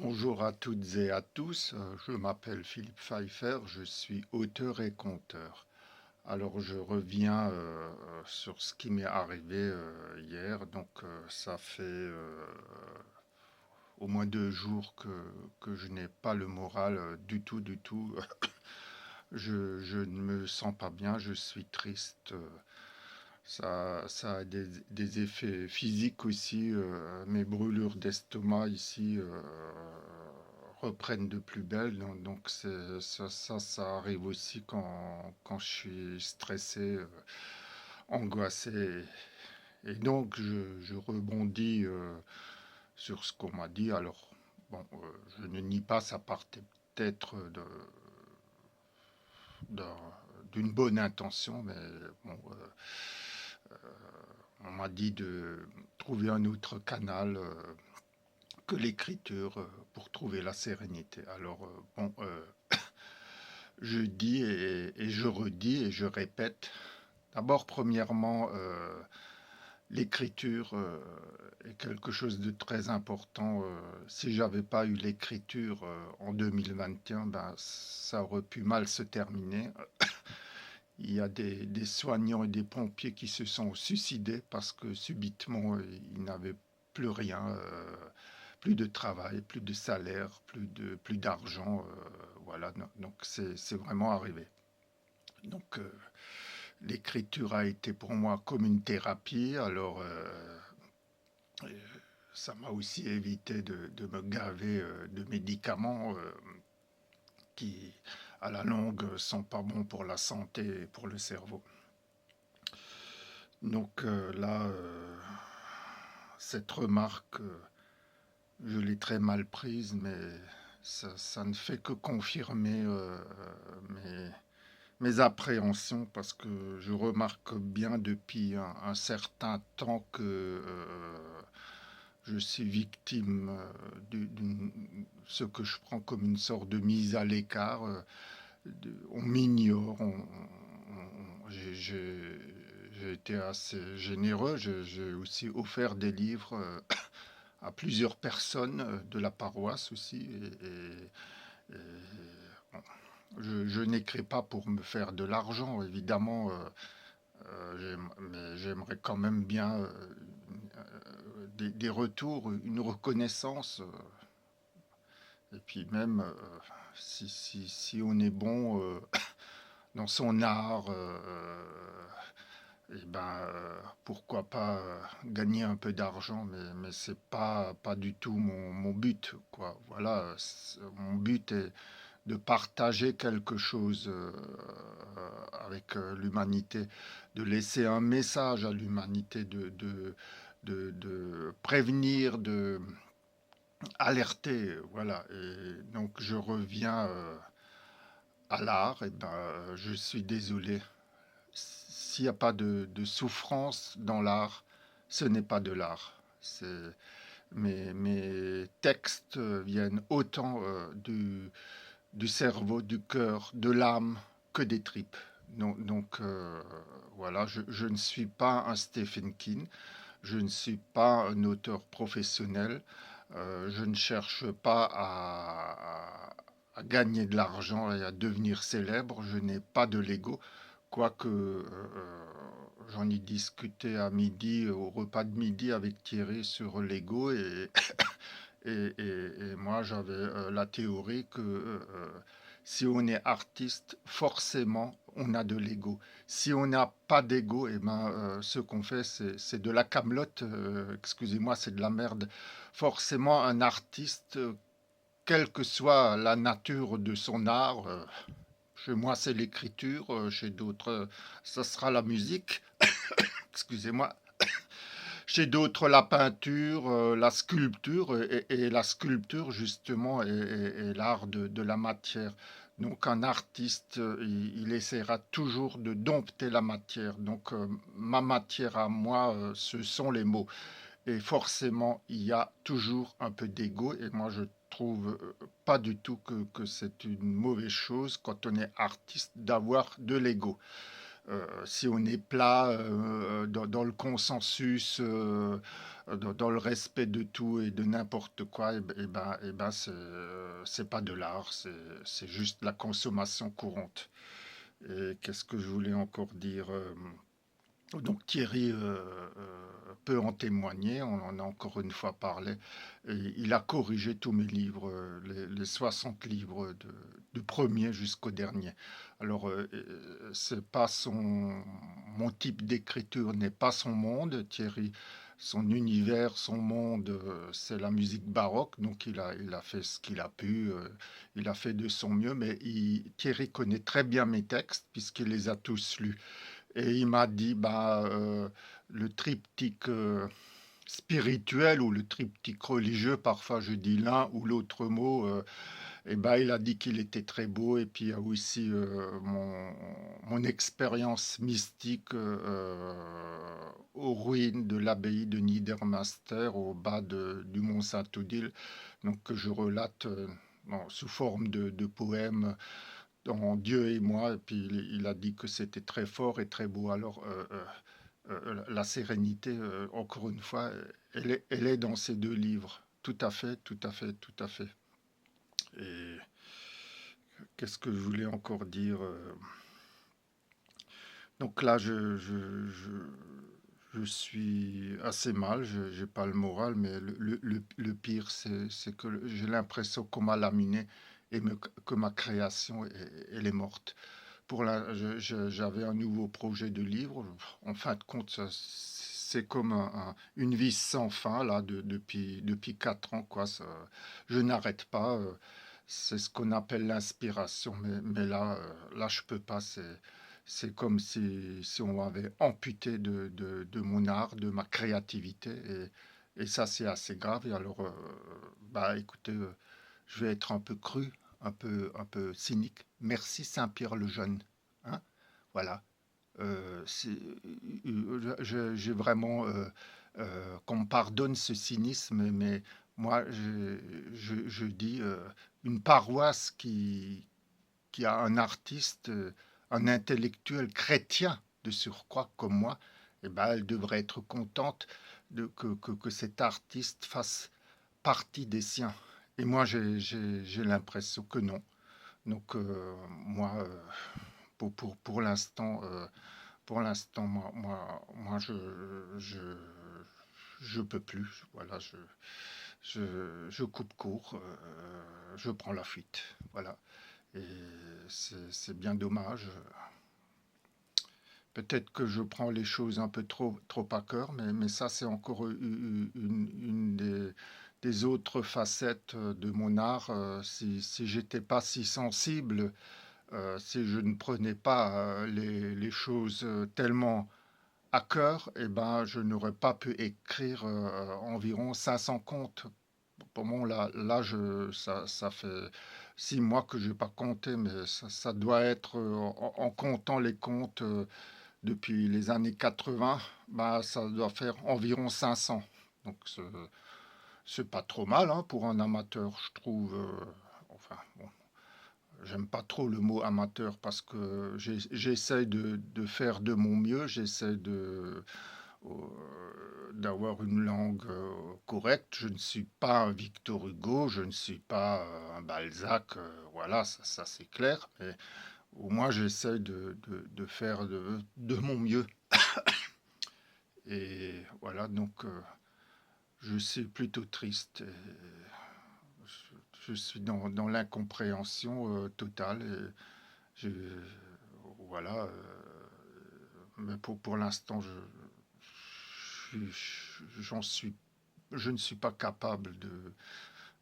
Bonjour à toutes et à tous, je m'appelle Philippe Pfeiffer, je suis auteur et conteur. Alors je reviens sur ce qui m'est arrivé hier, donc ça fait au moins 2 jours que je n'ai pas le moral du tout, du tout. Je ne me sens pas bien, je suis triste. Ça a des effets physiques aussi. Mes brûlures d'estomac ici reprennent de plus belle. Donc ça arrive aussi quand je suis stressé, angoissé. Et donc je rebondis sur ce qu'on m'a dit. Alors, bon, je ne nie pas, ça partait peut-être d'un- d'une bonne intention, mais bon, on m'a dit de trouver un autre canal que l'écriture pour trouver la sérénité. Alors, bon, je dis et je redis et je répète. D'abord, premièrement, l'écriture est quelque chose de très important. Si j'avais pas eu l'écriture en 2021, ben, ça aurait pu mal se terminer. Il y a des soignants et des pompiers qui se sont suicidés parce que subitement, ils n'avaient plus rien, plus de travail, plus de salaire, plus d'argent. Voilà, donc c'est vraiment arrivé. Donc l'écriture a été pour moi comme une thérapie. Alors ça m'a aussi évité de me gaver de médicaments qui, à la longue, sont pas bons pour la santé et pour le cerveau. Donc là, cette remarque, je l'ai très mal prise, mais ça ne fait que confirmer mes, mes appréhensions parce que je remarque bien depuis un certain temps que je suis victime d'une ce que je prends comme une sorte de mise à l'écart. On m'ignore, j'ai été assez généreux, j'ai aussi offert des livres à plusieurs personnes de la paroisse aussi. Et je n'écris pas pour me faire de l'argent, évidemment, mais j'aimerais quand même bien des retours, une reconnaissance. Et puis même, si on est bon dans son art, et ben, pourquoi pas gagner un peu d'argent, mais c'est pas du tout mon but, quoi. Voilà, mon but est de partager quelque chose avec l'humanité, de laisser un message à l'humanité, de prévenir, de alerter, voilà. Et donc je reviens à l'art, et ben, je suis désolé. S'il n'y a pas de souffrance dans l'art, ce n'est pas de l'art. Mes textes viennent autant du cerveau, du cœur, de l'âme que des tripes. Donc, voilà, je ne suis pas un Stephen King, je ne suis pas un auteur professionnel, je ne cherche pas à gagner de l'argent et à devenir célèbre, je n'ai pas de l'ego, quoique j'en ai discuté à midi, au repas de midi avec Thierry sur l'ego et moi j'avais la théorie que si on est artiste, forcément on a de l'ego. Si on n'a pas d'ego, et ben, ce qu'on fait c'est de la camelote, excusez-moi, c'est de la merde. Forcément un artiste, quelle que soit la nature de son art, chez moi c'est l'écriture, chez d'autres ça sera la musique, excusez-moi, chez d'autres, la peinture, la sculpture, et la sculpture, justement, est l'art de la matière. Donc, un artiste, il essaiera toujours de dompter la matière. Donc, ma matière à moi, ce sont les mots. Et forcément, il y a toujours un peu d'ego. Et moi, je trouve pas du tout que c'est une mauvaise chose quand on est artiste d'avoir de l'ego. Si on est plat dans le consensus, dans le respect de tout et de n'importe quoi, et ben c'est pas de l'art, c'est juste la consommation courante. Et qu'est-ce que je voulais encore dire donc Thierry peut en témoigner, on en a encore une fois parlé. Et il a corrigé tous mes livres, les 60 livres du premier jusqu'au dernier. Alors, c'est pas mon type d'écriture n'est pas son monde. Thierry, son univers, son monde, c'est la musique baroque. Donc, il a fait ce qu'il a pu, il a fait de son mieux. Mais Thierry connaît très bien mes textes puisqu'il les a tous lus. Et il m'a dit, bah, le triptyque spirituel ou le triptyque religieux, parfois je dis l'un ou l'autre mot, et bah, il a dit qu'il était très beau. Et puis il y a aussi mon expérience mystique aux ruines de l'abbaye de Niedermaster au bas du mont Saint-Odile, donc que je relate sous forme de poèmes dans Dieu et moi, et puis il a dit que c'était très fort et très beau. Alors, la sérénité, encore une fois, elle est dans ces deux livres. Tout à fait, tout à fait, tout à fait. Et qu'est-ce que je voulais encore dire donc là, je suis assez mal, je n'ai pas le moral, mais le pire, c'est que j'ai l'impression qu'on m'a laminé et que ma création, elle est morte. J'avais un nouveau projet de livre. En fin de compte, c'est comme une vie sans fin, là, depuis 4 ans, quoi. Je n'arrête pas. C'est ce qu'on appelle l'inspiration. Mais là, là, je peux pas. C'est comme si on m'avait amputé de mon art, de ma créativité. Et ça, c'est assez grave. Et alors, bah, écoutez, je vais être un peu cru, un peu cynique. Merci Saint-Pierre le Jeune. Hein, voilà. J'ai vraiment qu'on me pardonne ce cynisme, mais moi, je dis une paroisse qui a un artiste, un intellectuel chrétien de surcroît comme moi, eh ben, elle devrait être contente que cet artiste fasse partie des siens. Et moi, j'ai l'impression que non. Donc, moi, pour l'instant, moi, je peux plus. Voilà, je coupe court, je prends la fuite. Voilà. Et c'est bien dommage. Peut-être que je prends les choses un peu trop à cœur, mais ça, c'est encore une des autres facettes de mon art. Si j'étais pas si sensible, si je ne prenais pas les choses tellement à cœur, eh ben, je n'aurais pas pu écrire environ 500 contes. Pour moi, là ça fait 6 mois que je n'ai pas compté, mais ça doit être, en comptant les contes depuis les années 80, bah, ça doit faire environ 500. Donc, c'est pas trop mal hein, pour un amateur, je trouve. Enfin, bon, j'aime pas trop le mot amateur parce que j'essaie de faire de mon mieux, j'essaie euh, d'avoir une langue correcte. Je ne suis pas un Victor Hugo, je ne suis pas un Balzac, voilà, ça c'est clair. Mais au moins j'essaie de faire de mon mieux. Et voilà, donc je suis plutôt triste. Je suis dans l'incompréhension totale. Et voilà. Mais pour l'instant, j'en suis, je ne suis pas capable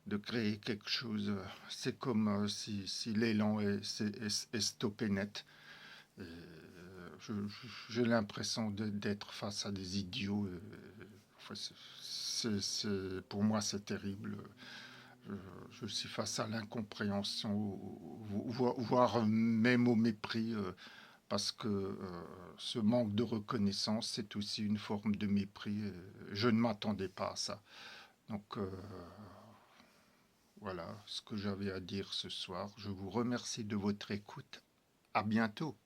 de créer quelque chose. C'est comme si l'élan est stoppé net. Et, j'ai l'impression d'être face à des idiots. Enfin, pour moi, c'est terrible. Je, je suis face à l'incompréhension, voire même au mépris, parce que ce manque de reconnaissance, c'est aussi une forme de mépris. Je ne m'attendais pas à ça. Donc voilà ce que j'avais à dire ce soir. Je vous remercie de votre écoute. À bientôt.